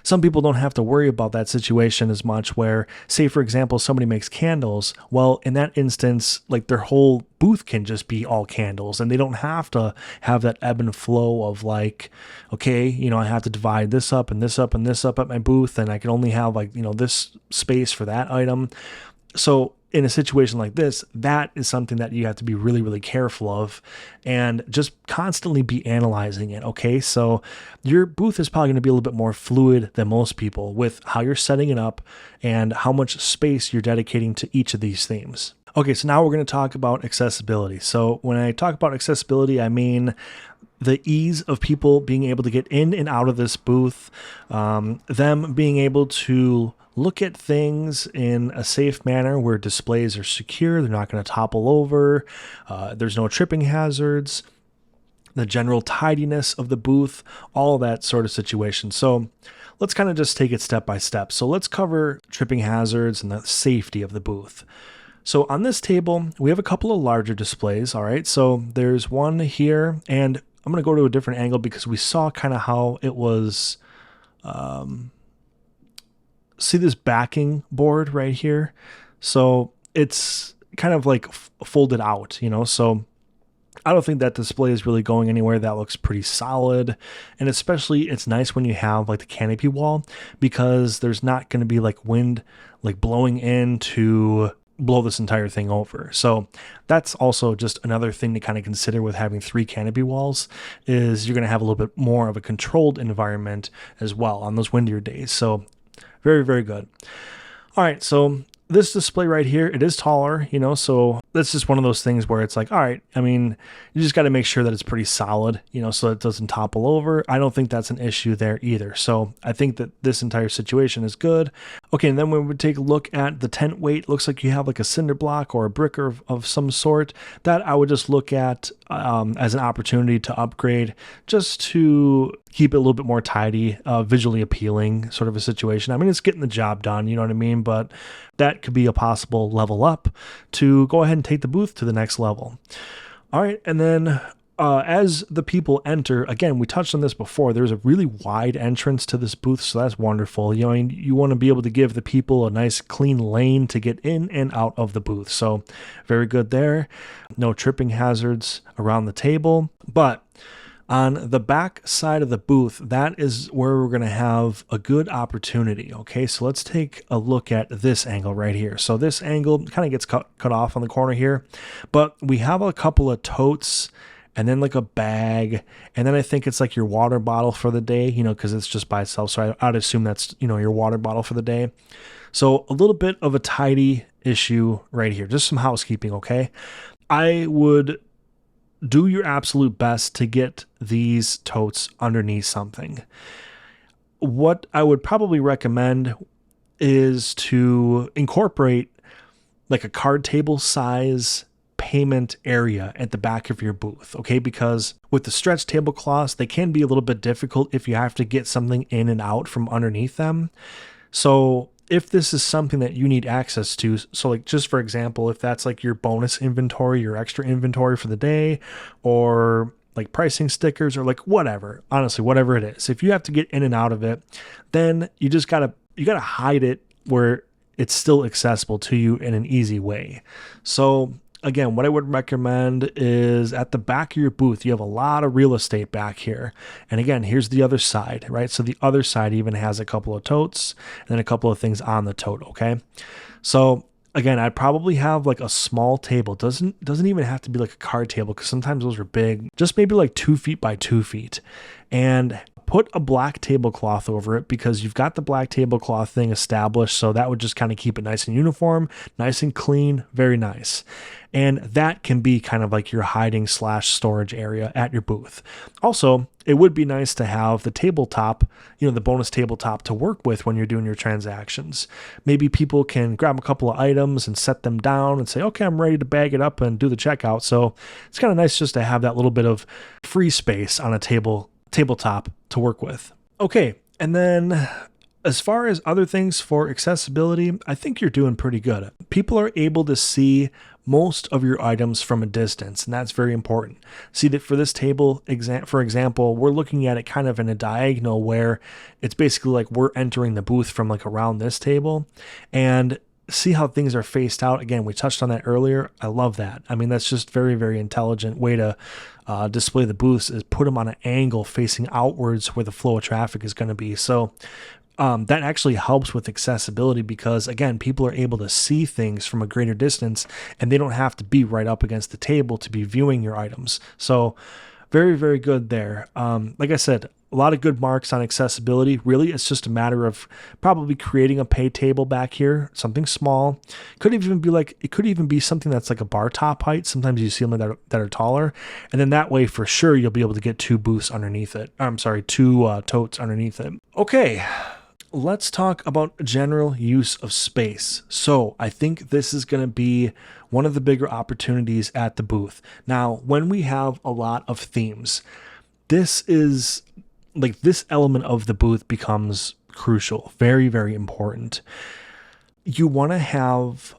some people don't have to worry about that situation as much, where, say, for example, somebody makes candles. Well, in that instance, like their whole booth can just be all candles and they don't have to have that ebb and flow of like, okay, I have to divide this up and this up and this up at my booth, and I can only have like, this space for that item. So in a situation like this, that is something that you have to be really, really careful of and just constantly be analyzing it. Okay. So your booth is probably going to be a little bit more fluid than most people with how you're setting it up and how much space you're dedicating to each of these themes. Okay. So now we're going to talk about accessibility. So when I talk about accessibility, I mean the ease of people being able to get in and out of this booth, them being able to look at things in a safe manner where displays are secure, they're not going to topple over, there's no tripping hazards, the general tidiness of the booth, all that sort of situation. So let's kind of just take it step by step. So let's cover tripping hazards and the safety of the booth. So on this table, we have a couple of larger displays. All right. So there's one here, and I'm going to go to a different angle because we saw kind of how it was. See this backing board right here? So it's kind of like folded out, So I don't think that display is really going anywhere. That looks pretty solid. And especially it's nice when you have like the canopy wall because there's not going to be like wind like blowing in to blow this entire thing over. So that's also just another thing to kind of consider with having 3 canopy walls is you're going to have a little bit more of a controlled environment as well on those windier days. So very, very good. All right, so this display right here, it is taller, so that's just one of those things where it's like, all right, I mean, you just got to make sure that it's pretty solid, so it doesn't topple over. I don't think that's an issue there either. So I think that this entire situation is good. Okay, and then when we take a look at the tent weight, looks like you have like a cinder block or a brick of some sort that I would just look at as an opportunity to upgrade just to keep it a little bit more tidy, visually appealing sort of a situation. I mean, it's getting the job done, you know what I mean? But that could be a possible level up to go ahead and take the booth to the next level. All right, and then as the people enter, again, we touched on this before, there's a really wide entrance to this booth, so that's wonderful. You want to be able to give the people a nice clean lane to get in and out of the booth, so very good there. No tripping hazards around the table, but on the back side of the booth, that is where we're going to have a good opportunity. Okay, so let's take a look at this angle right here. So this angle kind of gets cut off on the corner here, but we have a couple of totes and then like a bag, and then I think it's like your water bottle for the day, because it's just by itself. So I'd assume that's, your water bottle for the day. So a little bit of a tidy issue right here, just some housekeeping, okay? I would do your absolute best to get these totes underneath something. What I would probably recommend is to incorporate like a card table size payment area at the back of your booth, okay? Because with the stretch tablecloths, they can be a little bit difficult if you have to get something in and out from underneath them. So if this is something that you need access to, so like just for example, if that's like your bonus inventory, your extra inventory for the day, or like pricing stickers or like whatever, honestly, whatever it is, if you have to get in and out of it, then you gotta hide it where it's still accessible to you in an easy way. So again, what I would recommend is at the back of your booth, you have a lot of real estate back here. And again, here's the other side, right? So the other side even has a couple of totes and then a couple of things on the tote, okay? So again, I'd probably have like a small table. Doesn't even have to be like a card table because sometimes those are big. Just maybe like 2 feet by 2 feet. And put a black tablecloth over it because you've got the black tablecloth thing established. So that would just kind of keep it nice and uniform, nice and clean, very nice. And that can be kind of like your hiding / storage area at your booth. Also, it would be nice to have the tabletop, the bonus tabletop to work with when you're doing your transactions. Maybe people can grab a couple of items and set them down and say, okay, I'm ready to bag it up and do the checkout. So it's kind of nice just to have that little bit of free space on a tabletop to work with. Okay, and then as far as other things for accessibility, I think you're doing pretty good. People are able to see most of your items from a distance, and that's very important. See that for this table, for example, we're looking at it kind of in a diagonal where it's basically like we're entering the booth from like around this table, and see how things are faced out. Again, we touched on that earlier. I love that. I mean, that's just very, very intelligent way to display the booths, is put them on an angle facing outwards where the flow of traffic is going to be. So that actually helps with accessibility because, again, people are able to see things from a greater distance and they don't have to be right up against the table to be viewing your items. So very, very good there. Like I said, a lot of good marks on accessibility. Really, it's just a matter of probably creating a pay table back here, something small. It could even be something that's like a bar top height. Sometimes you see them that are taller. And then that way, for sure, you'll be able to get 2 booths underneath it. I'm sorry, 2 totes underneath it. Okay. Let's talk about general use of space. So I think this is going to be one of the bigger opportunities at the booth. Now, when we have a lot of themes, this element of the booth becomes crucial, very, very important. You want to have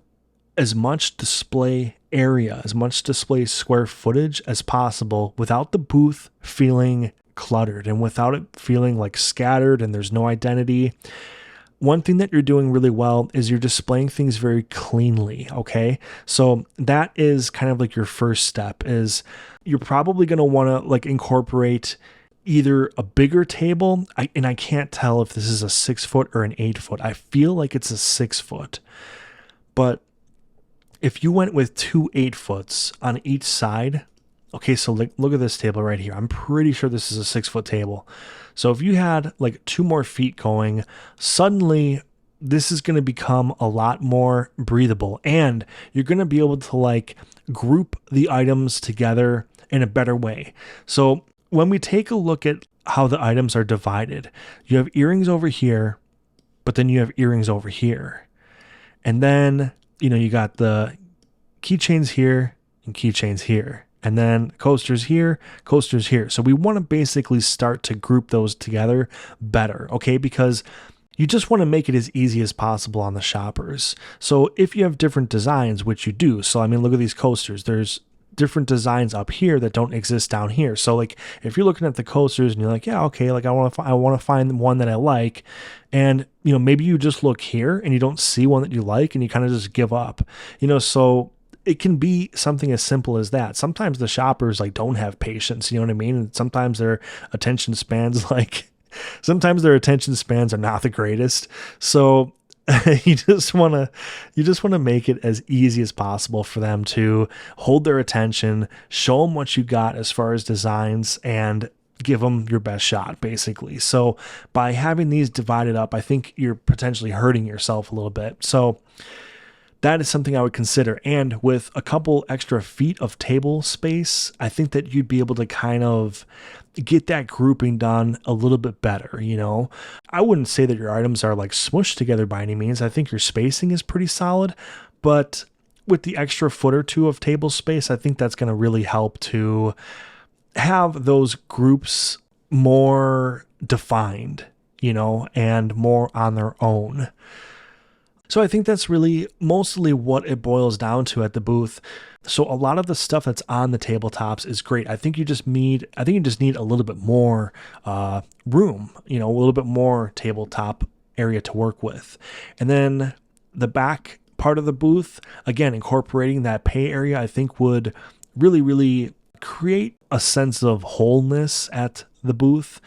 as much display area, as much display square footage as possible without the booth feeling cluttered and without it feeling like scattered and there's no identity. One thing that you're doing really well is you're displaying things very cleanly, okay? So that is kind of like your first step. Is you're probably going to want to like incorporate either a bigger table, and I can't tell if this is a 6 foot or an 8 foot. I feel like it's a 6 foot, but if you went with 2 8 foots on each side, okay, so look at this table right here. I'm pretty sure this is a 6 foot table. So if you had like 2 more feet going, suddenly this is going to become a lot more breathable, and you're going to be able to like group the items together in a better way. So when we take a look at how the items are divided, you have earrings over here, but then you have earrings over here. And then, you got the keychains here and keychains here. And then coasters here, coasters here. So we want to basically start to group those together better, okay? Because you just want to make it as easy as possible on the shoppers. So if you have different designs, which you do, so I mean, look at these coasters. There's different designs up here that don't exist down here. So like if you're looking at the coasters and you're like, yeah, okay, like I want to find one that I like, and maybe you just look here and you don't see one that you like and you kind of just give up. So it can be something as simple as that. Sometimes the shoppers like don't have patience, you know what I mean? And sometimes their attention spans are not the greatest. So you just want to make it as easy as possible for them to hold their attention, show them what you got as far as designs, and give them your best shot, basically. So by having these divided up, I think you're potentially hurting yourself a little bit. So that is something I would consider. And with a couple extra feet of table space, I think that you'd be able to kind of get that grouping done a little bit better. I wouldn't say that your items are like smushed together by any means. I think your spacing is pretty solid, but with the extra foot or two of table space, I think that's going to really help to have those groups more defined, and more on their own. So I think that's really mostly what it boils down to at the booth. So a lot of the stuff that's on the tabletops is great. I think you just need a little bit more room, a little bit more tabletop area to work with. And then the back part of the booth, again, incorporating that pay area, I think would really, really create a sense of wholeness at the booth.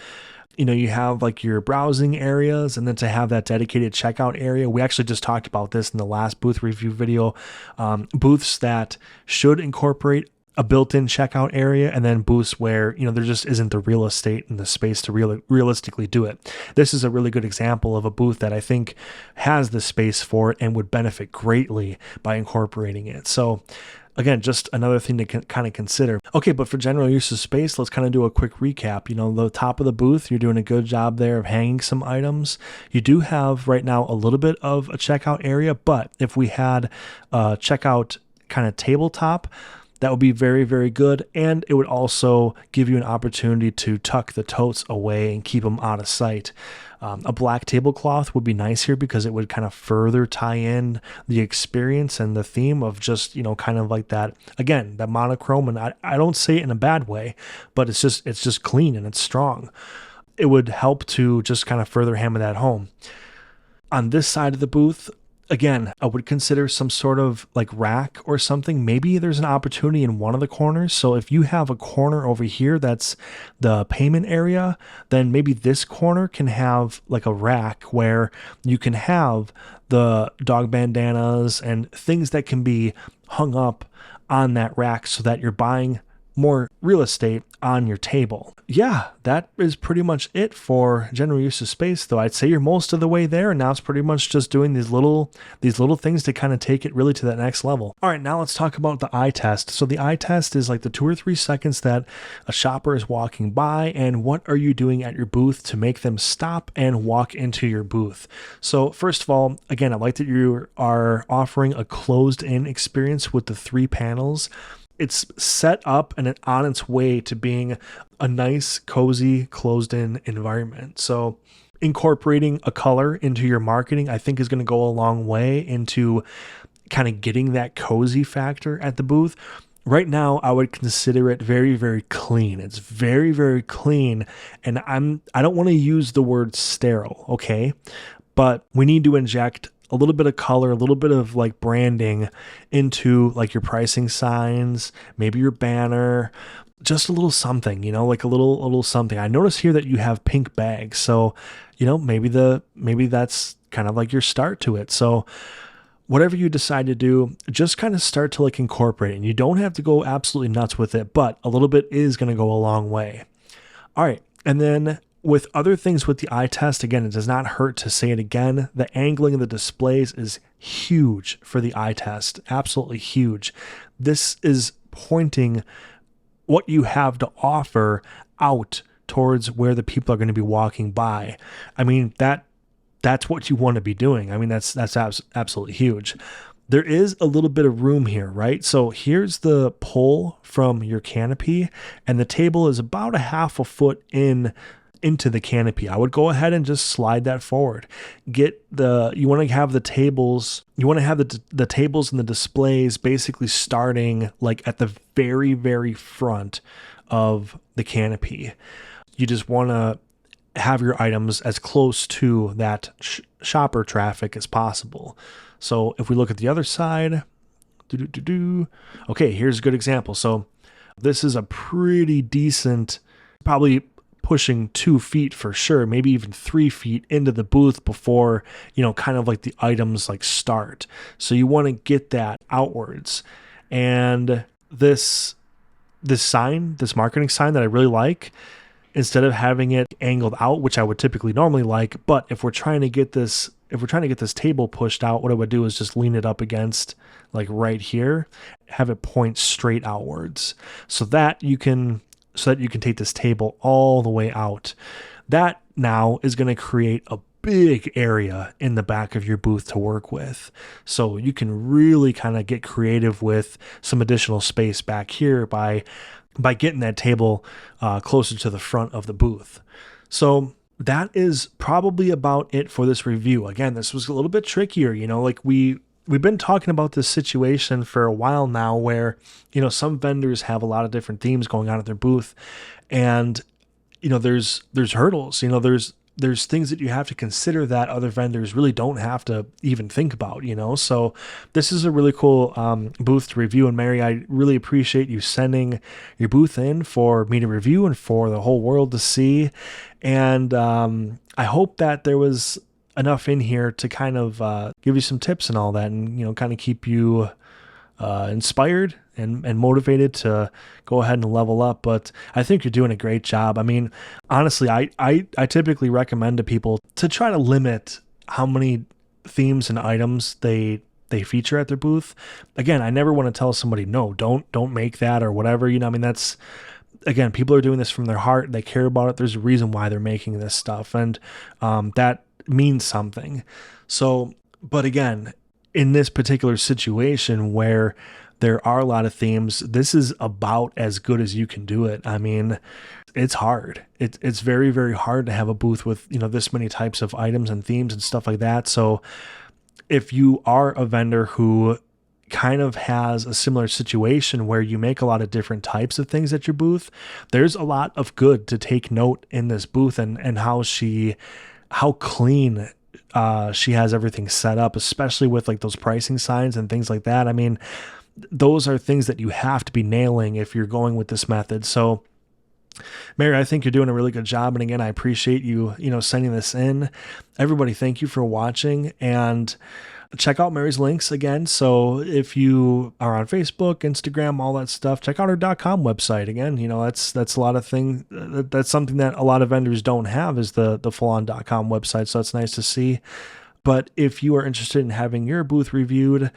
You have like your browsing areas, and then to have that dedicated checkout area. We actually just talked about this in the last booth review video. Booths that should incorporate a built-in checkout area, and then booths where, there just isn't the real estate and the space to realistically do it. This is a really good example of a booth that I think has the space for it and would benefit greatly by incorporating it. So again, just another thing to kind of consider. Okay, but for general use of space, let's kind of do a quick recap. The top of the booth, you're doing a good job there of hanging some items. You do have right now a little bit of a checkout area, but if we had a checkout kind of tabletop, that would be very, very good. And it would also give you an opportunity to tuck the totes away and keep them out of sight. A black tablecloth would be nice here because it would kind of further tie in the experience and the theme of just, kind of like that, again, that monochrome. And I don't say it in a bad way, but it's just clean and it's strong. It would help to just kind of further hammer that home. On this side of the booth, again, I would consider some sort of like rack or something. Maybe there's an opportunity in one of the corners. So if you have a corner over here that's the payment area, then maybe this corner can have like a rack where you can have the dog bandanas and things that can be hung up on that rack so that you're buying more real estate on your table. Yeah, that is pretty much it for general use of space, though. I'd say you're most of the way there, and now it's pretty much just doing these little things to kind of take it really to that next level. All right, now let's talk about the eye test. So the eye test is like the 2 or 3 seconds that a shopper is walking by, and what are you doing at your booth to make them stop and walk into your booth. So first of all, again, I like that you are offering a closed-in experience with the 3 panels. It's set up and on its way to being a nice, cozy, closed-in environment. So incorporating a color into your marketing, I think, is going to go a long way into kind of getting that cozy factor at the booth. Right now, I would consider it very, very clean. It's very, very clean, and I don't want to use the word sterile, okay? But we need to inject a little bit of color, a little bit of like branding into like your pricing signs, maybe your banner, just a little something, like a little something. I notice here that you have pink bags, so maybe that's kind of like your start to it. So whatever you decide to do, just kind of start to like incorporate it. And you don't have to go absolutely nuts with it, but a little bit is going to go a long way. All right. And then with other things with the eye test, again, it does not hurt to say it again. The angling of the displays is huge for the eye test. Absolutely huge. This is pointing what you have to offer out towards where the people are going to be walking by. I mean, that's what you want to be doing. I mean, that's absolutely huge. There is a little bit of room here, right? So here's the pole from your canopy, and the table is about a half a foot into the canopy. I would go ahead and just slide that forward. You want to have the tables and the displays basically starting like at the very, very front of the canopy. You just want to have your items as close to that shopper traffic as possible. So if we look at the other side, okay, here's a good example. So this is a pretty decent, probably pushing 2 feet for sure, maybe even 3 feet into the booth before, kind of like the items like start. So you want to get that outwards. And this marketing sign that I really like, instead of having it angled out, which I would typically normally like, but if we're trying to get this table pushed out, what I would do is just lean it up against like right here, have it point straight outwards so that you can take this table all the way out. That now is going to create a big area in the back of your booth to work with. So you can really kind of get creative with some additional space back here by getting that table closer to the front of the booth. So that is probably about it for this review. Again, this was a little bit trickier, like we've been talking about this situation for a while now where, some vendors have a lot of different themes going on at their booth, and, there's hurdles, there's things that you have to consider that other vendors really don't have to even think about, So this is a really cool booth to review. And Mary, I really appreciate you sending your booth in for me to review and for the whole world to see. And I hope that there was enough in here to kind of give you some tips and all that, and, kind of keep you inspired and motivated to go ahead and level up. But I think you're doing a great job. I mean, honestly, I typically recommend to people to try to limit how many themes and items they feature at their booth. Again, I never want to tell somebody, no, don't make that or whatever. I mean, that's, again, people are doing this from their heart. They care about it. There's a reason why they're making this stuff. And that means something. So, but again, in this particular situation where there are a lot of themes, this is about as good as you can do it. I mean, it's hard. It's very, very hard to have a booth with, this many types of items and themes and stuff like that. So if you are a vendor who kind of has a similar situation where you make a lot of different types of things at your booth, there's a lot of good to take note in this booth and how clean she has everything set up, especially with like those pricing signs and things like that. I mean, those are things that you have to be nailing if you're going with this method. So Mary, I think you're doing a really good job. And again, I appreciate you, sending this in. Everybody, thank you for watching, and check out Mary's links again. So if you are on Facebook, Instagram, all that stuff, check out her .com website. Again, that's a lot of things. That's something that a lot of vendors don't have, is the full-on .com website. So that's nice to see. But if you are interested in having your booth reviewed,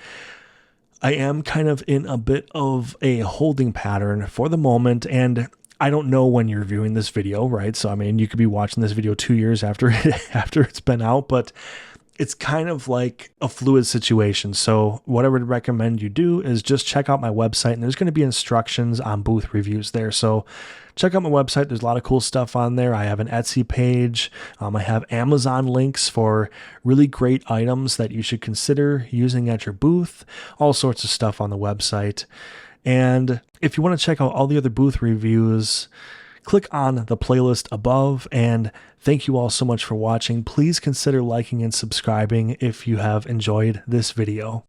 I am kind of in a bit of a holding pattern for the moment, and I don't know when you're viewing this video, right? So, I mean, you could be watching this video 2 years after it's been out, but it's kind of like a fluid situation. So what I would recommend you do is just check out my website, and there's going to be instructions on booth reviews there. So check out my website. There's a lot of cool stuff on there. I have an Etsy page. I have Amazon links for really great items that you should consider using at your booth. All sorts of stuff on the website. And if you want to check out all the other booth reviews, click on the playlist above, and thank you all so much for watching. Please consider liking and subscribing if you have enjoyed this video.